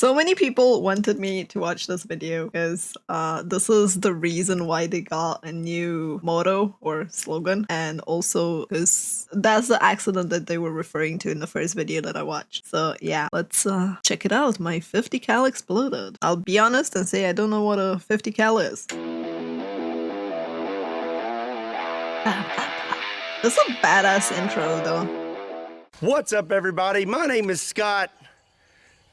So many people wanted me to watch this video because this is the reason why they got a new motto or slogan, and also because that's the accident that they were referring to in the first video that I watched. So yeah, let's check it out. My 50 cal exploded. I'll be honest and say I don't know what a 50 cal is. This is a badass intro though. What's up, everybody? My name is Scott,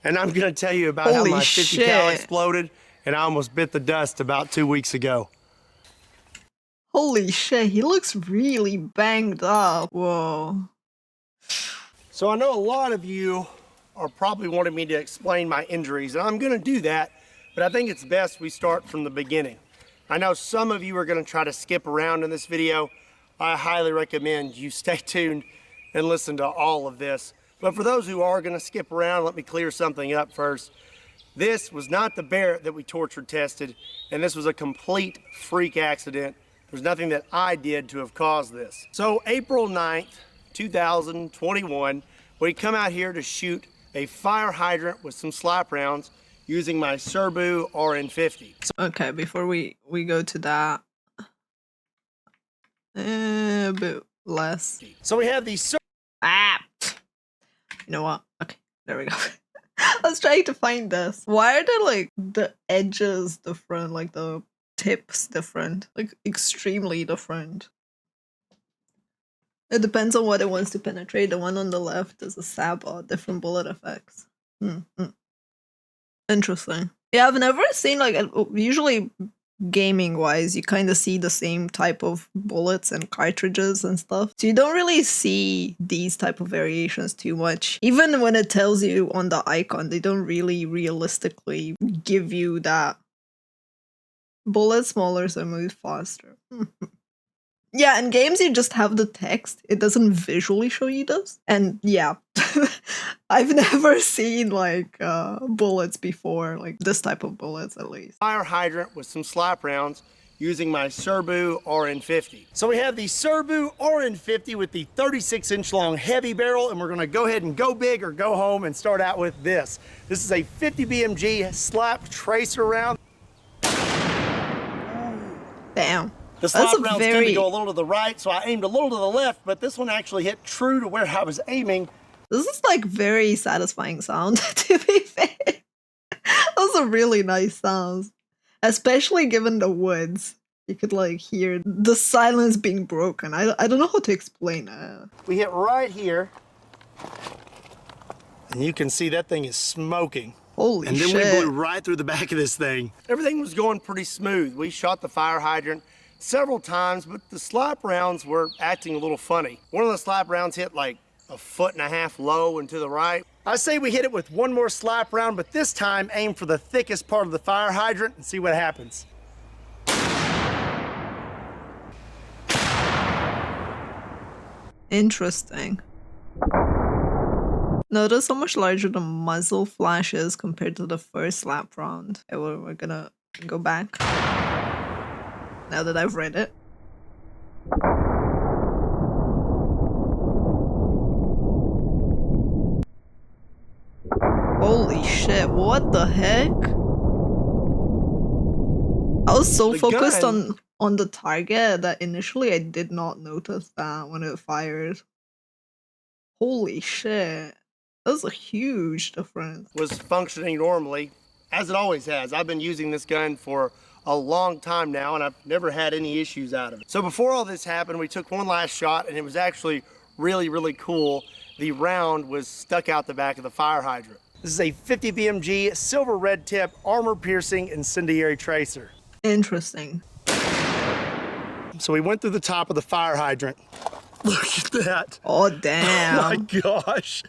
and I'm going to tell you about how Holy my 50 shit. cal exploded, and I almost bit the dust about 2 weeks ago. Holy shit, he looks really banged up. Whoa. So I know a lot of you are probably wanting me to explain my injuries, and I'm going to do that, but I think it's best we start from the beginning. I know some of you are going to try to skip around in this video. I highly recommend you stay tuned and listen to all of this. But for those who are going to skip around, let me clear something up first. This was not the Barrett that we torture tested, and this was a complete freak accident. There's nothing that I did to have caused this. So April 9th, 2021, we come out here to shoot a fire hydrant with some slap rounds using my Serbu RN50. Okay, before we go to that, a bit less. So we have these. You know what? Okay, there we go. I was trying to find this. Why are there like the edges different, like the tips different, like extremely different? It depends on what it wants to penetrate. The one on the left is a sabot, different bullet effects. Interesting. Yeah, I've never seen like usually gaming wise you kind of see the same type of bullets and cartridges and stuff, so you don't really see these type of variations too much. Even when it tells you on the icon, they don't really realistically give you that bullet smaller so move faster. Yeah, in games you just have the text, it doesn't visually show you this. And yeah, I've never seen like bullets before, like this type of bullets at least. Fire hydrant with some slap rounds using my Serbu RN50. So we have the Serbu RN50 with the 36-inch long heavy barrel, and we're gonna go ahead and go big or go home and start out with this. This is a 50 BMG slap tracer round. Damn. The slap rounds tend to go a little to the right, so I aimed a little to the left, but this one actually hit true to where I was aiming. This is like very satisfying sound, to be fair. Those are really nice sounds. Especially given the woods. You could like hear the silence being broken. I don't know how to explain it. We hit right here, and you can see that thing is smoking. Holy shit. And then we blew right through the back of this thing. Everything was going pretty smooth. We shot the fire hydrant several times, but the slap rounds were acting a little funny. One of the slap rounds hit like 1.5 feet low and to the right. I say we hit it with one more slap round, but this time aim for the thickest part of the fire hydrant and see what happens. Interesting. Notice how much larger the muzzle flash is compared to the first slap round. Okay, we're gonna go back now that I've read it. Holy shit, what the heck? I was so focused on the target that initially I did not notice that when it fired. Holy shit. That was a huge difference. Was functioning normally, as it always has. I've been using this gun for a long time now, and I've never had any issues out of it. So before all this happened, we took one last shot, and it was actually really, really cool. The round was stuck out the back of the fire hydrant. This is a 50 BMG silver red tip armor piercing incendiary tracer. Interesting. So we went through the top of the fire hydrant. Look at that. Oh, damn. Oh my gosh.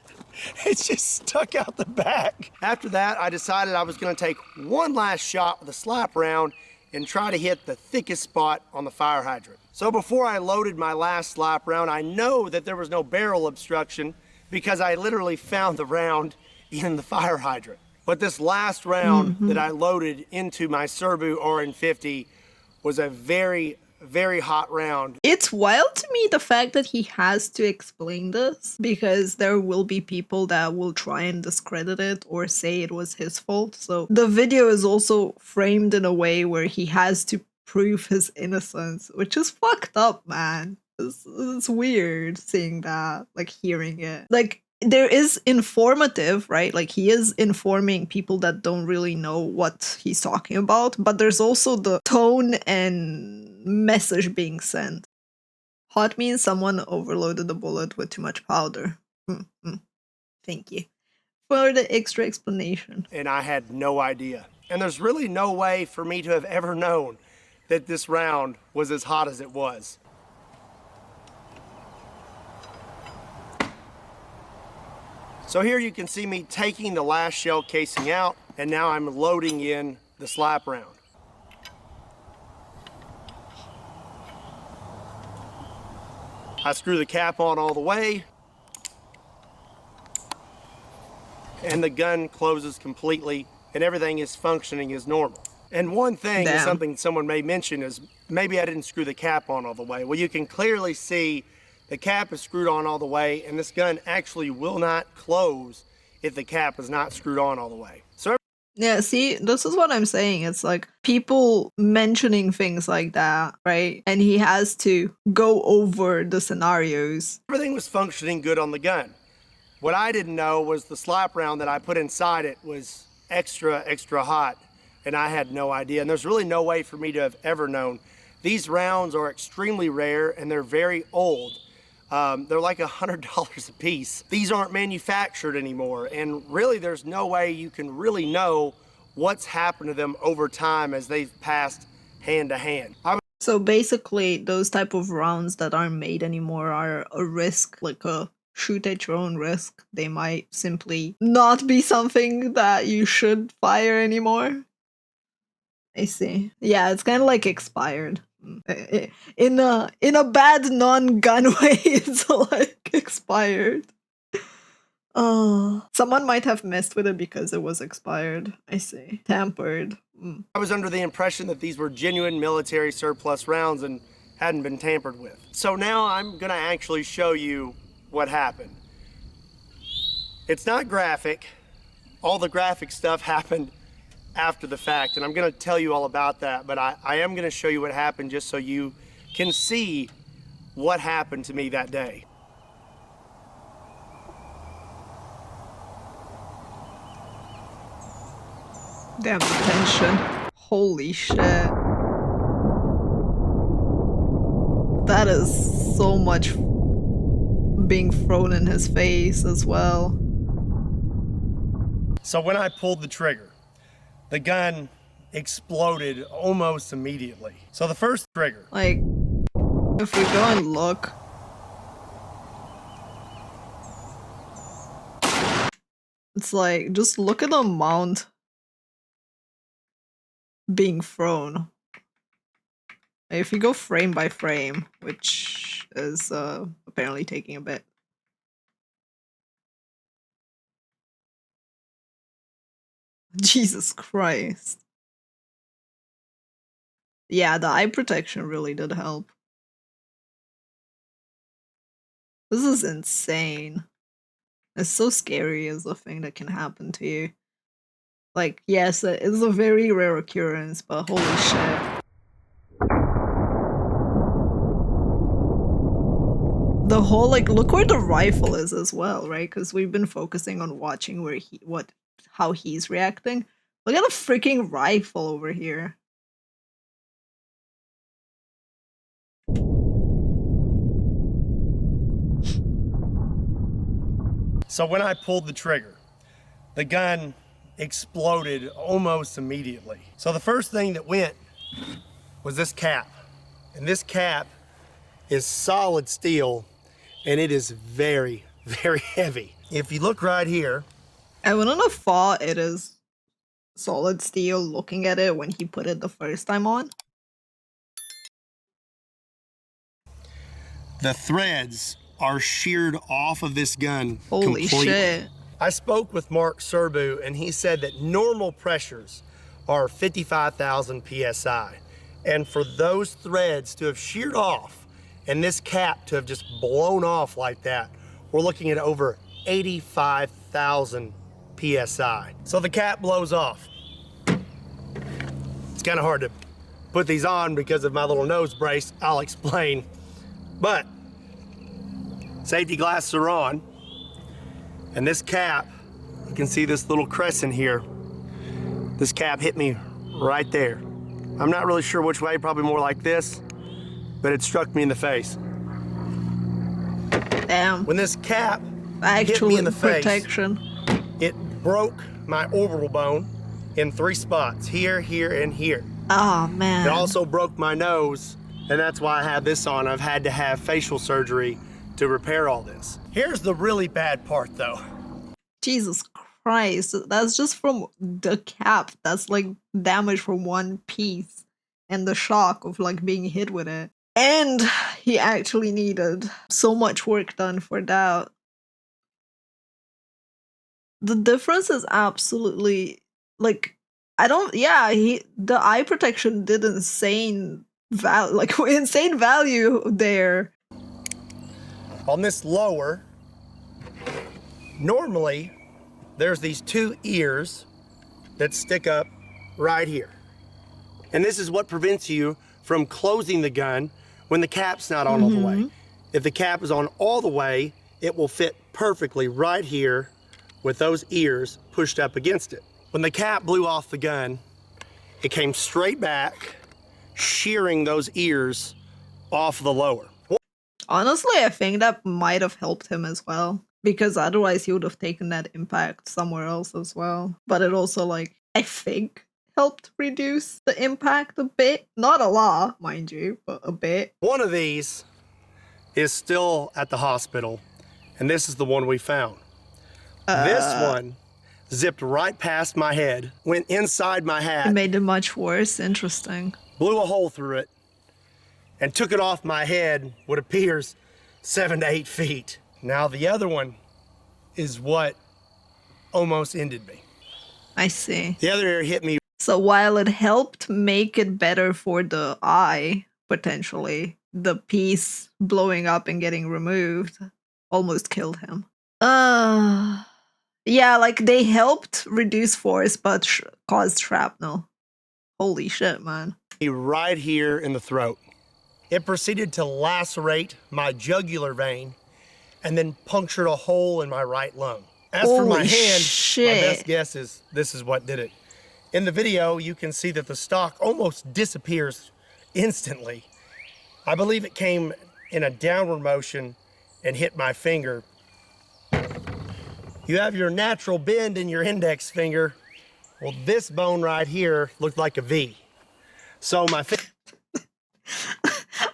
It's just stuck out the back. After that, I decided I was gonna take one last shot with a slap round and try to hit the thickest spot on the fire hydrant. So before I loaded my last slap round, I know that there was no barrel obstruction because I literally found the round in the fire hydrant. But this last round that I loaded into my Serbu RN50 was a very, very hot round. It's wild to me the fact that he has to explain this, because there will be people that will try and discredit it or say it was his fault. So the video is also framed in a way where he has to prove his innocence, which is fucked up, man. It's weird seeing that, like hearing it. Like, there is informative, right? Like, he is informing people that don't really know what he's talking about, but there's also the tone and message being sent. Hot means someone overloaded the bullet with too much powder. Thank you for the extra explanation. And I had no idea. And there's really no way for me to have ever known that this round was as hot as it was. So here you can see me taking the last shell casing out, and now I'm loading in the slap round. I screw the cap on all the way, and the gun closes completely, and everything is functioning as normal. And one thing is something someone may mention is maybe I didn't screw the cap on all the way. Well, you can clearly see the cap is screwed on all the way, and this gun actually will not close if the cap is not screwed on all the way. So yeah, see, this is what I'm saying. It's like people mentioning things like that, right? And he has to go over the scenarios. Everything was functioning good on the gun. What I didn't know was the slap round that I put inside it was extra hot, and I had no idea. And there's really no way for me to have ever known. These rounds are extremely rare, and they're very old. They're like $100 a piece. These aren't manufactured anymore, and really there's no way you can really know what's happened to them over time as they've passed hand to hand. So basically, those type of rounds that aren't made anymore are a risk, like a shoot at your own risk. They might simply not be something that you should fire anymore. I see. Yeah, it's kind of like expired. In a bad non-gun way, it's like expired. Oh, someone might have messed with it because it was expired. I see. Tampered. I was under the impression that these were genuine military surplus rounds and hadn't been tampered with. So now I'm gonna actually show you what happened. It's not graphic. All the graphic stuff happened after the fact, and I'm going to tell you all about that, but I am going to show you what happened just so you can see what happened to me that day. Damn, the tension. Holy shit. That is so much being thrown in his face as well. So when I pulled the trigger, the gun exploded almost immediately. So the first trigger. Like, if we go and look. It's like, just look at the amount being thrown. If you go frame by frame, which is apparently taking a bit. Jesus Christ. Yeah, the eye protection really did help. This is insane. It's so scary as a thing that can happen to you. Like, yes, it's a very rare occurrence, but holy shit. The whole, like, look where the rifle is as well, right? Because we've been focusing on watching where how he's reacting. Look at the freaking rifle over here. So when I pulled the trigger, the gun exploded almost immediately. So the first thing that went was this cap. And this cap is solid steel, and it is very, very heavy. If you look right here, I wouldn't have thought it is solid steel looking at it when he put it the first time on. the threads are sheared off of this gun Holy completely. shit. I spoke with Mark Serbu, and he said that normal pressures are 55,000 PSI. And for those threads to have sheared off and this cap to have just blown off like that, we're looking at over 85,000 PSI. So the cap blows off. It's kind of hard to put these on because of my little nose brace. I'll explain. But safety glasses are on. And this cap, you can see this little crescent here. This cap hit me right there. I'm not really sure which way, probably more like this, but it struck me in the face. Damn. When this cap Actual hit me in the protection. face, it broke my orbital bone in 3 spots, here, here, and here. Oh, man. It also broke my nose, and that's why I have this on. I've had to have facial surgery to repair all this. Here's the really bad part, though. Jesus Christ, that's just from the cap. That's like damage from one piece and the shock of like being hit with it. And he actually needed so much work done for that. The difference is absolutely like the eye protection did insane value there. On this lower, normally there's these 2 ears that stick up right here. And this is what prevents you from closing the gun when the cap's not on all the way. If the cap is on all the way, it will fit perfectly right here with those ears pushed up against it. When the cap blew off the gun, it came straight back, shearing those ears off the lower. Honestly, I think that might have helped him as well, because otherwise he would have taken that impact somewhere else as well. But it also, like, I think helped reduce the impact a bit. Not a lot, mind you, but a bit. One of these is still at the hospital, and this is the one we found. This one zipped right past my head, went inside my hat. It made it much worse. Interesting. Blew a hole through it, and took it off my head, what appears 7 to 8 feet. Now the other one is what almost ended me. I see. The other ear hit me. So while it helped make it better for the eye, potentially, the piece blowing up and getting removed almost killed him. Yeah, like they helped reduce force, but caused shrapnel. Holy shit, man. Right here in the throat. It proceeded to lacerate my jugular vein and then punctured a hole in my right lung. As for my hand, my best guess is this is what did it. In the video, you can see that the stock almost disappears instantly. I believe it came in a downward motion and hit my finger. You have your natural bend in your index finger. Well, this bone right here looked like a V. So my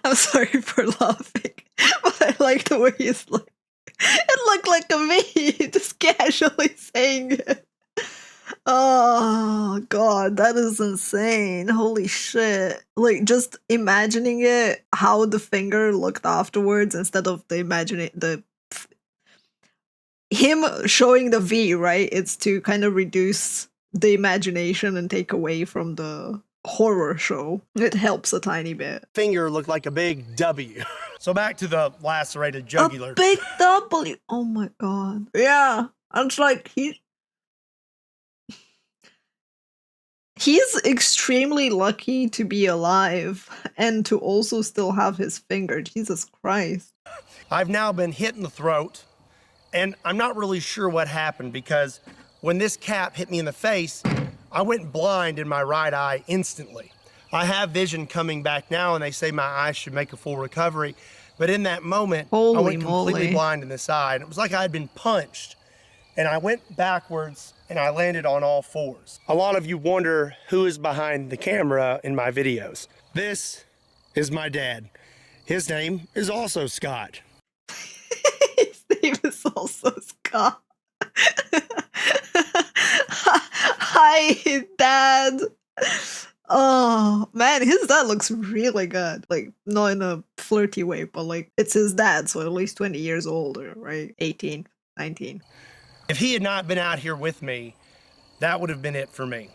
I'm sorry for laughing, but I like the way it's like. It looked like a V, just casually saying it. Oh god, that is insane. Holy shit. Like just imagining it, how the finger looked afterwards instead of him showing the V, right? It's to kind of reduce the imagination and take away from the horror show. It helps a tiny bit. finger looked like a big W. So back to the lacerated jugular. A big W. Oh my god. Yeah. It's like he's extremely lucky to be alive and to also still have his finger. Jesus Christ. I've now been hit in the throat, and I'm not really sure what happened because when this cap hit me in the face, I went blind in my right eye instantly. I have vision coming back now, and they say my eye should make a full recovery. But in that moment, I went completely blind in this eye, and it was like I had been punched. And I went backwards, and I landed on all fours. A lot of you wonder who is behind the camera in my videos. This is my dad. His name is also Scott. His name is also Scott. Hi, Dad. Oh, man, his dad looks really good. Like, not in a flirty way, but like, it's his dad, so at least 20 years older, right? 18, 19. If he had not been out here with me, that would have been it for me.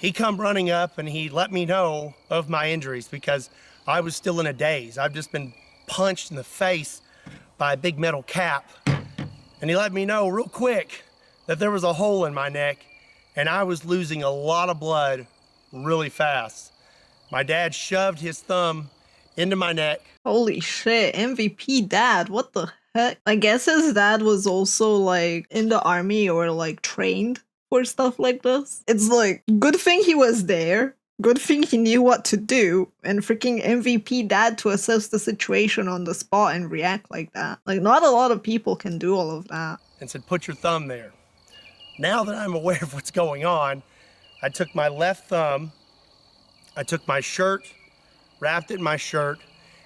he come running up and he let me know of my injuries because I was still in a daze. I've just been punched in the face by a big metal cap. And he let me know real quick that there was a hole in my neck and I was losing a lot of blood really fast. My dad shoved his thumb into my neck. Holy shit, MVP dad, what the heck? I guess his dad was also like in the army or like trained for stuff like this. It's like, good thing he was there, good thing he knew what to do, and freaking MVP dad to assess the situation on the spot and react like that. Like, not a lot of people can do all of that. And said, put your thumb there. Now that I'm aware of what's going on, I took my left thumb, I took my shirt, wrapped it in my shirt,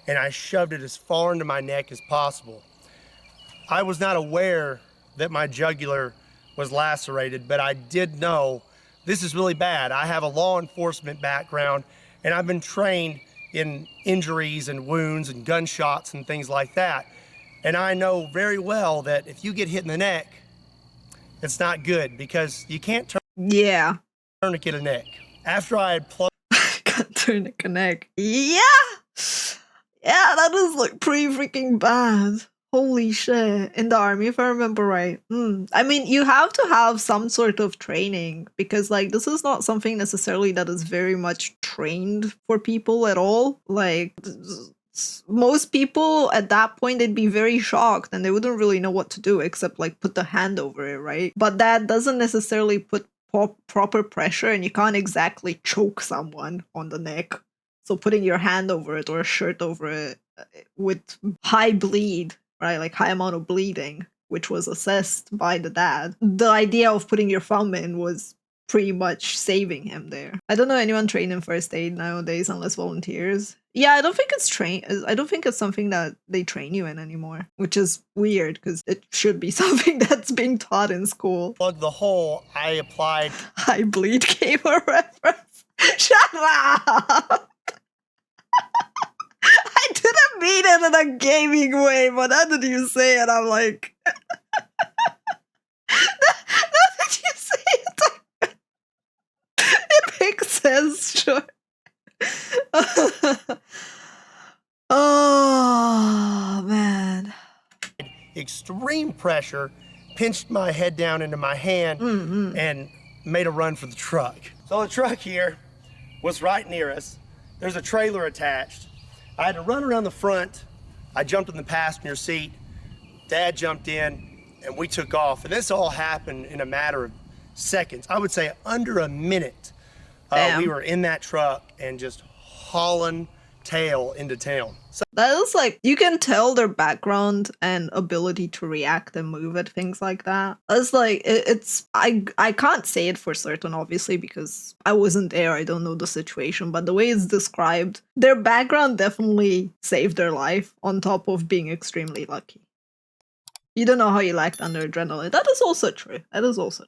and I shoved it as far into my neck as possible. I was not aware that my jugular was lacerated, but I did know this is really bad. I have a law enforcement background, and I've been trained in injuries and wounds and gunshots and things like that. And I know very well that if you get hit in the neck, it's not good because you can't tourniquet a neck. After I had plugged Can't tourniquet a neck. Yeah! Yeah, that is like pretty freaking bad. Holy shit. In the army, if I remember right. I mean, you have to have some sort of training because, like, this is not something necessarily that is very much trained for people at all. Like, most people at that point, they'd be very shocked and they wouldn't really know what to do except, like, put the hand over it, right? But that doesn't necessarily put proper pressure, and you can't exactly choke someone on the neck. So putting your hand over it or a shirt over it with high bleed, right? Like high amount of bleeding, which was assessed by the dad. The idea of putting your thumb in was pretty much saving him there. I don't know anyone trained in first aid nowadays unless volunteers. Yeah, I don't think it's something that they train you in anymore, which is weird because it should be something that's being taught in school. Plug the hole, I applied. High bleed gamer reference. Shut up! I didn't mean it in a gaming way, but how did you say it? I'm like... Now that you say it, it makes sense, sure. Oh, man. Extreme pressure, pinched my head down into my hand and made a run for the truck. So the truck here was right near us. There's a trailer attached. I had to run around the front. I jumped in the passenger seat. Dad jumped in and we took off. And this all happened in a matter of seconds. I would say under a minute. We were in that truck and just hauling tail into town. So that is like, you can tell their background and ability to react and move at things like that. It's like, I can't say it for certain, obviously, because I wasn't there, I don't know the situation, but the way it's described, their background definitely saved their life on top of being extremely lucky. You don't know how you act under adrenaline. That is also true.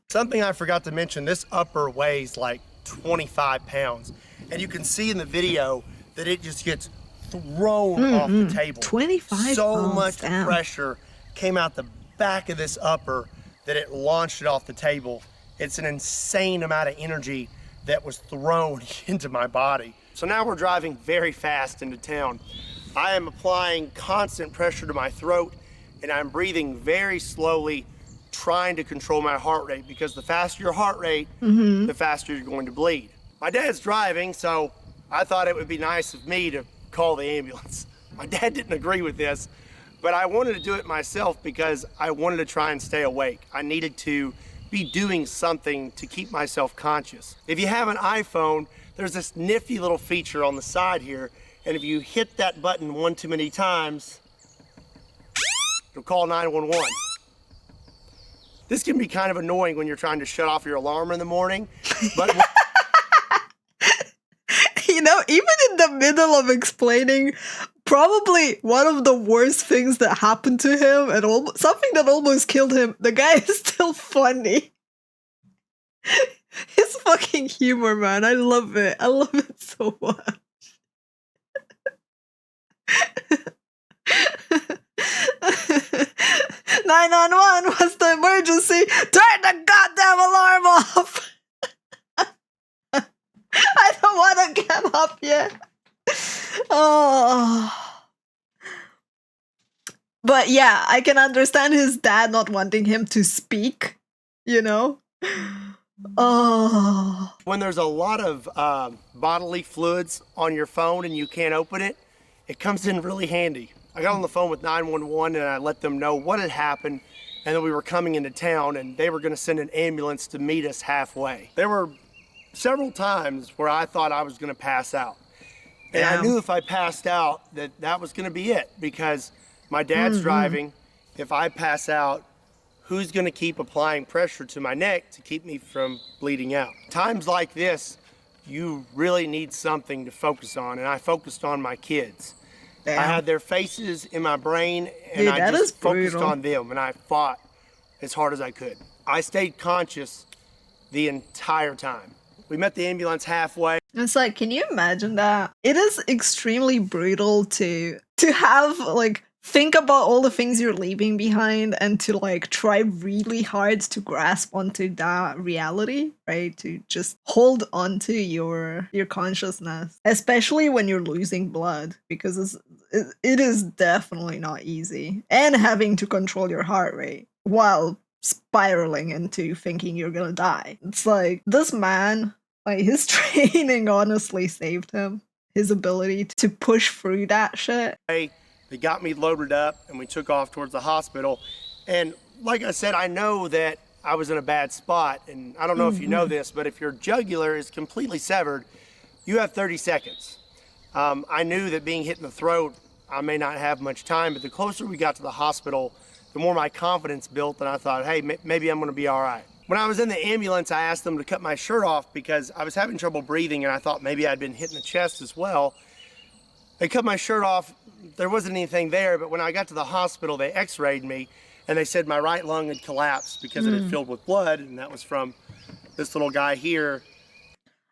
Something I forgot to mention, this upper weighs like 25 pounds. And you can see in the video that it just gets thrown off the table. 25 so pounds, much damn. pressure came out the back of this upper that it launched it off the table. It's an insane amount of energy that was thrown into my body. So now we're driving very fast into town. I am applying constant pressure to my throat and I'm breathing very slowly, trying to control my heart rate, because the faster your heart rate, the faster you're going to bleed. My dad's driving, so I thought it would be nice of me to call the ambulance. My dad didn't agree with this, but I wanted to do it myself because I wanted to try and stay awake. I needed to be doing something to keep myself conscious. If you have an iPhone, there's this nifty little feature on the side here, and if you hit that button one too many times, it'll call 911. This can be kind of annoying when you're trying to shut off your alarm in the morning, but You know, even in the middle of explaining probably one of the worst things that happened to him and something that almost killed him, the guy is still funny. His fucking humor, man. I love it. I love it so much. "911, what's the emergency? Turn the goddamn alarm off!" up yet. Oh. But yeah, I can understand his dad not wanting him to speak, you know? Oh. When there's a lot of bodily fluids on your phone and you can't open it, it comes in really handy. I got on the phone with 911 and I let them know what had happened and that we were coming into town and they were going to send an ambulance to meet us halfway. There were several times where I thought I was going to pass out. And I knew if I passed out that was going to be it, because my dad's driving. If I pass out, who's going to keep applying pressure to my neck to keep me from bleeding out? Times like this, you really need something to focus on, and I focused on my kids. Damn. I had their faces in my brain, and Dude, I that is just focused brutal. on them, and I fought as hard as I could. I stayed conscious the entire time. We met the ambulance halfway. It's like, can you imagine that? It is extremely brutal to have, like, think about all the things you're leaving behind and to, like, try really hard to grasp onto that reality, right? To just hold onto your consciousness, especially when you're losing blood, because it is definitely not easy. And having to control your heart rate while spiraling into thinking you're gonna die. It's like, this man, like, his training honestly saved him. His ability to push through that shit. They got me loaded up and we took off towards the hospital. And like I said, I know that I was in a bad spot. And I don't know if you know this, but if your jugular is completely severed, you have 30 seconds. I knew that being hit in the throat, I may not have much time, but the closer we got to the hospital, the more my confidence built, and I thought, hey, maybe I'm gonna be all right. When I was in the ambulance, I asked them to cut my shirt off because I was having trouble breathing and I thought maybe I'd been hit in the chest as well. They cut my shirt off, there wasn't anything there, but when I got to the hospital, they x-rayed me and they said my right lung had collapsed because it had filled with blood, and that was from this little guy here.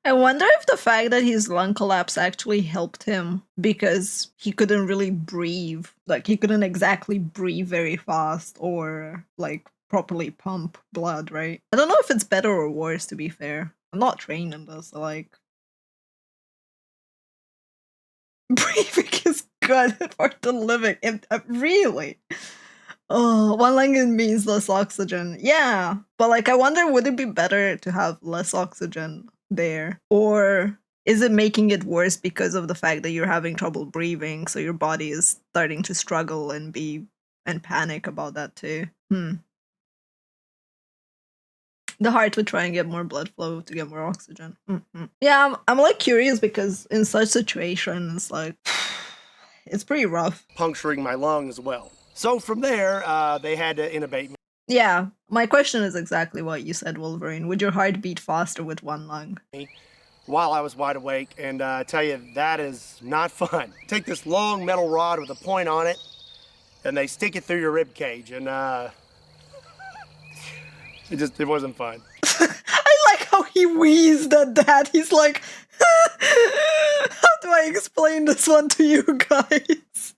I wonder if the fact that his lung collapse actually helped him, because he couldn't really breathe. Like, he couldn't exactly breathe very fast or, like, properly pump blood, right? I don't know if it's better or worse, to be fair. I'm not trained in this, so, like... breathing is good for the living. Really? Oh, one lung means less oxygen. Yeah, but, like, I wonder, would it be better to have less oxygen there, or is it making it worse because of the fact that you're having trouble breathing, so your body is starting to struggle and panic about that too? The heart would try and get more blood flow to get more oxygen. Yeah, I'm like curious, because in such situations, like, it's pretty rough. Puncturing my lung as well. So from there, they had to intubate me. Yeah, my question is exactly what you said, Wolverine. Would your heart beat faster with one lung? While I was wide awake, and I tell you, that is not fun. Take this long metal rod with a point on it, and they stick it through your rib cage, and it wasn't fun. I like how he wheezed at that. He's like, how do I explain this one to you guys?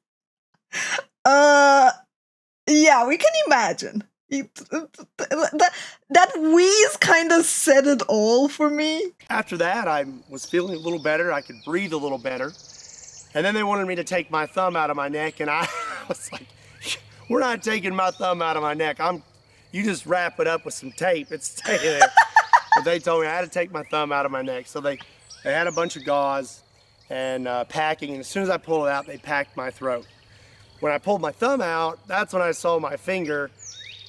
Yeah, we can imagine. That wheeze kind of said it all for me. After that, I was feeling a little better. I could breathe a little better. And then they wanted me to take my thumb out of my neck, and I was like, we're not taking my thumb out of my neck. You just wrap it up with some tape. It's staying there. But they told me I had to take my thumb out of my neck. So they had a bunch of gauze and packing, and as soon as I pulled it out, they packed my throat. When I pulled my thumb out, that's when I saw my finger,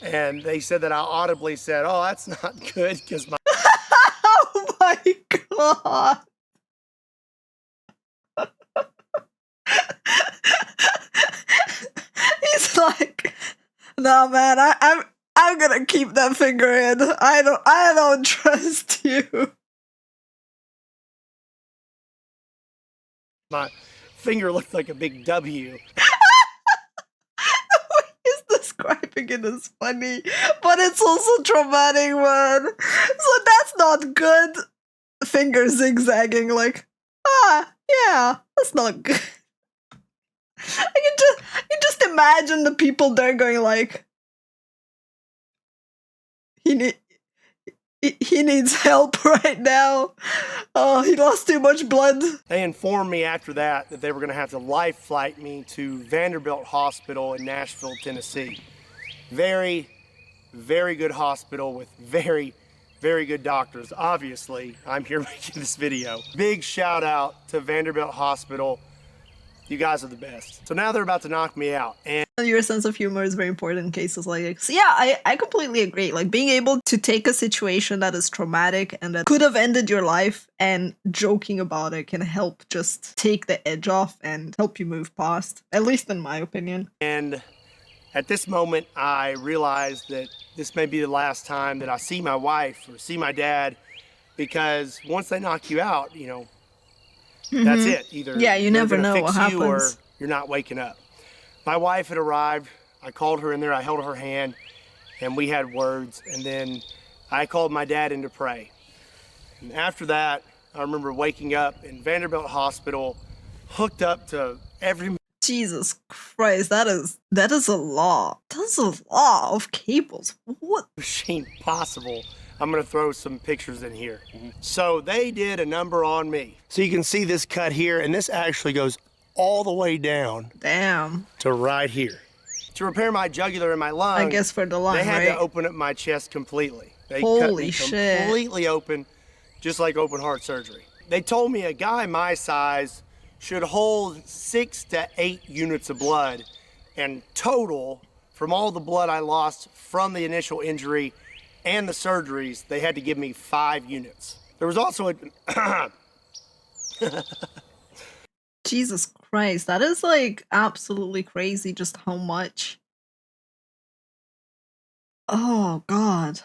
and they said that I audibly said, oh, that's not good, because my... Oh my god. He's like, no man, I'm gonna keep that finger in. I don't trust you. My finger looked like a big W. He's describing it as funny, but it's also traumatic, man. So that's not good. Finger zigzagging, like, yeah, that's not good. I can just imagine the people there going like, He needs help right now. Oh, he lost too much blood. They informed me after that they were going to have to life flight me to Vanderbilt Hospital in Nashville, Tennessee. Very, very good hospital with very, very good doctors. Obviously, I'm here making this video. Big shout out to Vanderbilt Hospital. You guys are the best. So now they're about to knock me out. And your sense of humor is very important in cases like this. So yeah, I completely agree. Like being able to take a situation that is traumatic and that could have ended your life and joking about it can help just take the edge off and help you move past, at least in my opinion. And at this moment, I realized that this may be the last time that I see my wife or see my dad, because once they knock you out, you know, that's it. Either you never know what happens, or you're not waking up. My wife had arrived. I called her in there. I held her hand, and we had words. And then I called my dad in to pray. And after that, I remember waking up in Vanderbilt Hospital, hooked up to every. Jesus Christ, that is a lot. That's a lot of cables. What Machine possible. I'm gonna throw some pictures in here. So they did a number on me. So you can see this cut here, and this actually goes all the way down. Damn. To right here. To repair my jugular and my lung, I guess for the lung, they had right? to open up my chest completely. They Holy cut me shit. completely open, just like open heart surgery. They told me a guy my size should hold 6 to 8 units of blood, and total, from all the blood I lost from the initial injury and the surgeries, they had to give me 5 units. There was also a Jesus Christ, that is like absolutely crazy just how much. Oh God.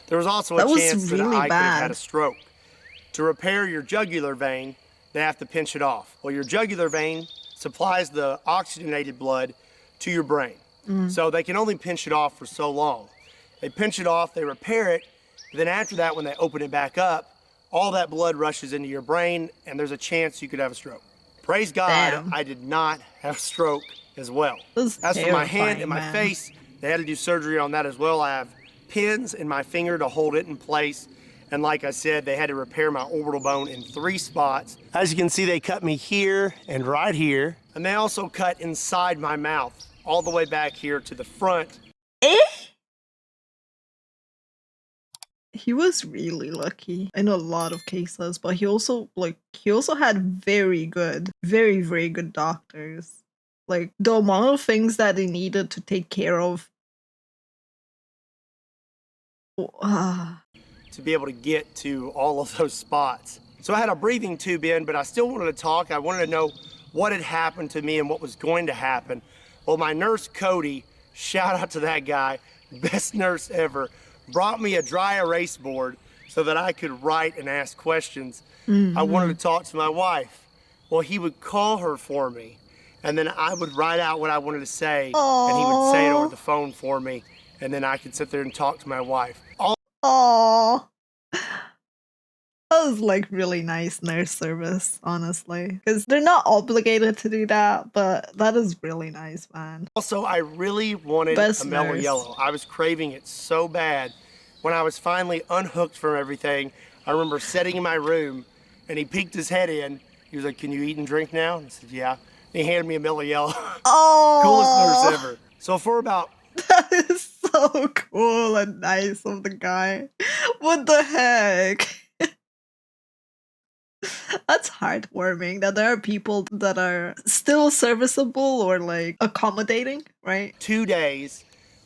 There was also a chance that I could have had a stroke. To repair your jugular vein, they have to pinch it off. Well, your jugular vein supplies the oxygenated blood to your brain. So they can only pinch it off for so long. They pinch it off, they repair it, then after that, when they open it back up, all that blood rushes into your brain, and there's a chance you could have a stroke. Praise God, Damn. I did not have a stroke as well. That's As for my hand and my terrifying, man. face, they had to do surgery on that as well. I have pins in my finger to hold it in place. And like I said, they had to repair my orbital bone in 3 spots. As you can see, they cut me here and right here. And they also cut inside my mouth, all the way back here to the front. He was really lucky in a lot of cases, but he also had very good, very, very good doctors. Like the amount of things that they needed to take care of. To be able to get to all of those spots. So I had a breathing tube in, but I still wanted to talk. I wanted to know what had happened to me and what was going to happen. Well, my nurse, Cody, shout out to that guy, best nurse ever, brought me a dry erase board so that I could write and ask questions. I wanted to talk to my wife. Well, he would call her for me, and then I would write out what I wanted to say, and he would say it over the phone for me, and then I could sit there and talk to my wife. Oh, that was like really nice nurse service, honestly, because they're not obligated to do that, but that is really nice, man. Also, I really wanted Best a mellow nurse. yellow. I was craving it so bad. When I was finally unhooked from everything, I remember sitting in my room, and he peeked his head in. He was like, "Can you eat and drink now?" And I said, "Yeah." And he handed me a mellow yellow. Oh, Coolest nurse ever. So for about that is so cool and nice of the guy. What the heck? That's heartwarming that there are people that are still serviceable or like accommodating, right? 2 days,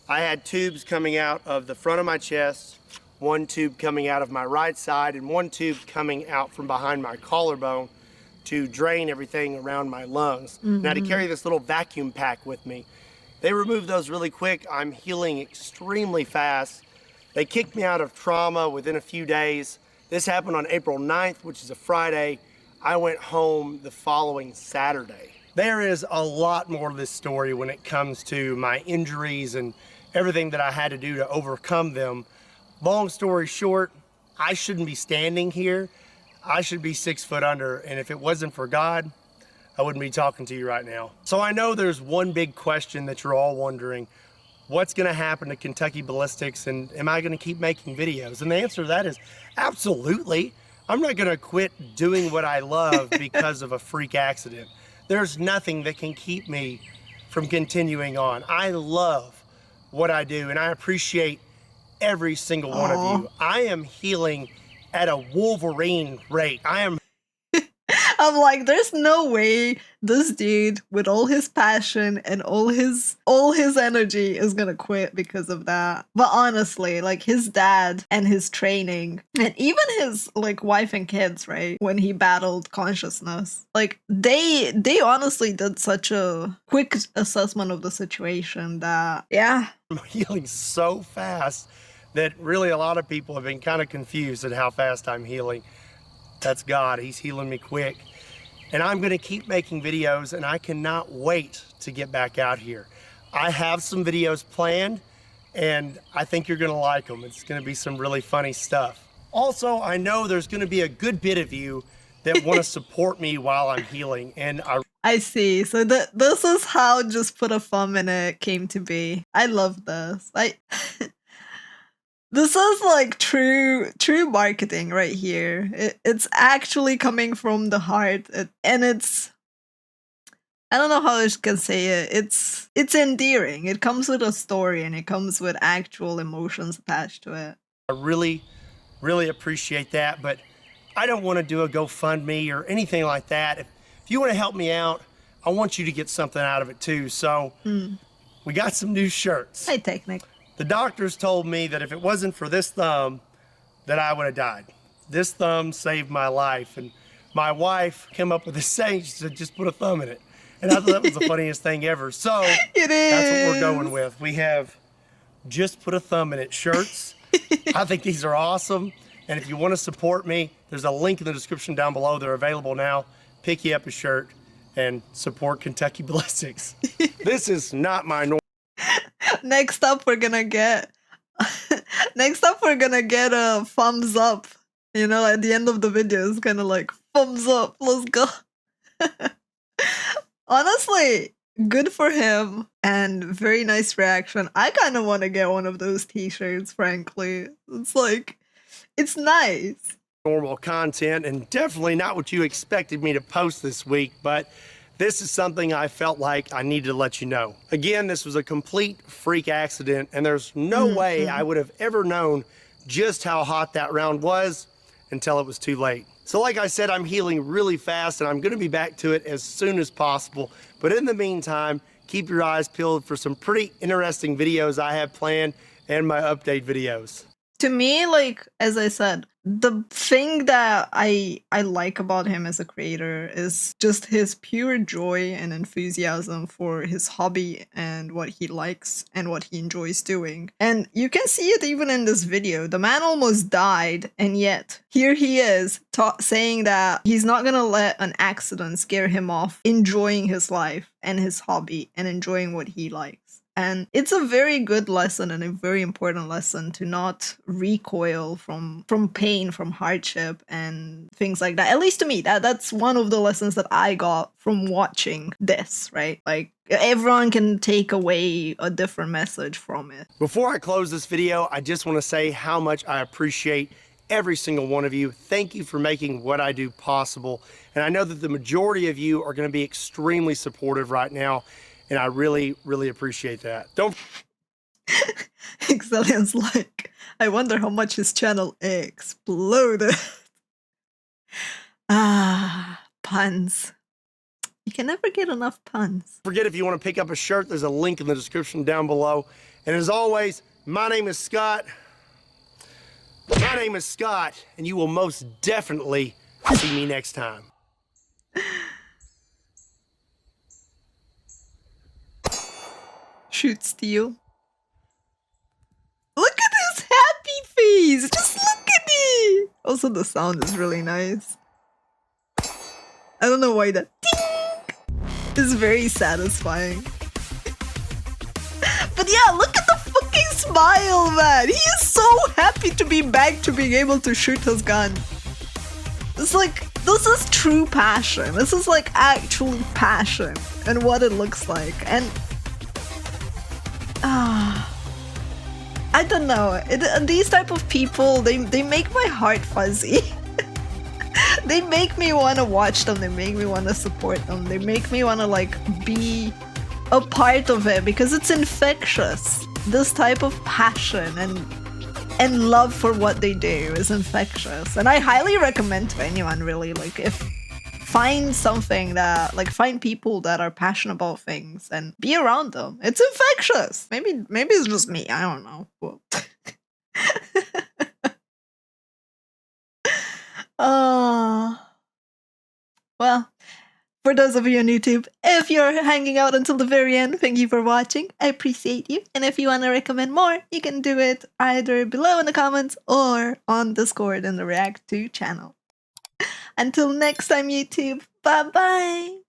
I had tubes coming out of the front of my chest, 1 tube coming out of my right side, and 1 tube coming out from behind my collarbone to drain everything around my lungs. Now to carry this little vacuum pack with me. They removed those really quick. I'm healing extremely fast. They kicked me out of trauma within a few days. This happened on April 9th, which is a Friday. I went home the following Saturday. There is a lot more to this story when it comes to my injuries and everything that I had to do to overcome them. Long story short, I shouldn't be standing here. I should be 6 foot under, and if it wasn't for God, I wouldn't be talking to you right now. So I know there's one big question that you're all wondering. what's going to happen to Kentucky Ballistics, and am I going to keep making videos? And the answer to that is absolutely. I'm not going to quit doing what I love because of a freak accident. There's nothing that can keep me from continuing on. I love what I do, and I appreciate every single one of you. I am healing at a Wolverine rate. I'm like, there's no way this dude with all his passion and all his energy is gonna quit because of that. But honestly, like his dad and his training and even his like wife and kids, right? When he battled consciousness, like they honestly did such a quick assessment of the situation that yeah. I'm healing so fast that really a lot of people have been kind of confused at how fast I'm healing. That's God, he's healing me quick. And I'm gonna keep making videos, and I cannot wait to get back out here. I have some videos planned, and I think you're gonna like them. It's gonna be some really funny stuff. Also, I know there's gonna be a good bit of you that wanna support me while I'm healing, and I see. So this is how Just Put a Thumb in It came to be. I love this. This is like true marketing right here. It's actually coming from the heart, and it's, I don't know how I can say it. It's endearing. It comes with a story, and it comes with actual emotions attached to it. I really appreciate that, but I don't want to do a GoFundMe or anything like that. If you want to help me out, I want you to get something out of it too. So we got some new shirts. Hey, Technic. The doctors told me that if it wasn't for this thumb, that I would have died. This thumb saved my life. And my wife came up with this saying, she said, just put a thumb in it. And I thought that was the funniest thing ever. So it is. That's what we're going with. We have Just Put a Thumb in It shirts. I think these are awesome. And if you want to support me, there's a link in the description down below. They're available now. Pick you up a shirt and support Kentucky Ballistics. This is not my normal. Next up, we're gonna get a thumbs up. You know, at the end of the video, it's kind of like thumbs up. Let's go. Honestly, good for him and very nice reaction. I kind of want to get one of those t-shirts, frankly. It's like, it's nice. Normal content, and definitely not what you expected me to post this week, but this is something I felt like I needed to let you know. Again, this was a complete freak accident, and there's no way I would have ever known just how hot that round was until it was too late. So like I said, I'm healing really fast, and I'm gonna be back to it as soon as possible. But in the meantime, keep your eyes peeled for some pretty interesting videos I have planned and my update videos. To me, like, as I said, the thing that I like about him as a creator is just his pure joy and enthusiasm for his hobby and what he likes and what he enjoys doing. And you can see it even in this video. The man almost died, and yet here he is saying that he's not gonna let an accident scare him off enjoying his life and his hobby and enjoying what he likes. And it's a very good lesson and a very important lesson to not recoil from pain, from hardship and things like that. At least to me, that's one of the lessons that I got from watching this, right? Like, everyone can take away a different message from it. Before I close this video, I just want to say how much I appreciate every single one of you. Thank you for making what I do possible. And I know that the majority of you are going to be extremely supportive right now. And I really appreciate that. Excellence, like, I wonder how much his channel exploded. Puns. You can never get enough puns. Forget, if you want to pick up a shirt, there's a link in the description down below. And as always, my name is Scott. And you will most definitely see me next time. Shoot, steal. Look at his happy face! Just look at it! Also, the sound is really nice. I don't know why that ding is very satisfying. But yeah, look at the fucking smile, man! He is so happy to be back to being able to shoot his gun. It's like, this is true passion. This is like actually passion and what it looks like. And I don't know. These type of people, they make my heart fuzzy. They make me want to watch them. They make me want to support them. They make me want to like be a part of it because it's infectious. This type of passion and love for what they do is infectious. And I highly recommend to anyone really, like, if find something that, like, find people that are passionate about things and be around them. It's infectious. Maybe it's just me. I don't know. Well. Well, for those of you on YouTube, if you're hanging out until the very end, thank you for watching. I appreciate you. And if you want to recommend more, you can do it either below in the comments or on Discord in the React 2 channel. Until next time, YouTube, bye-bye!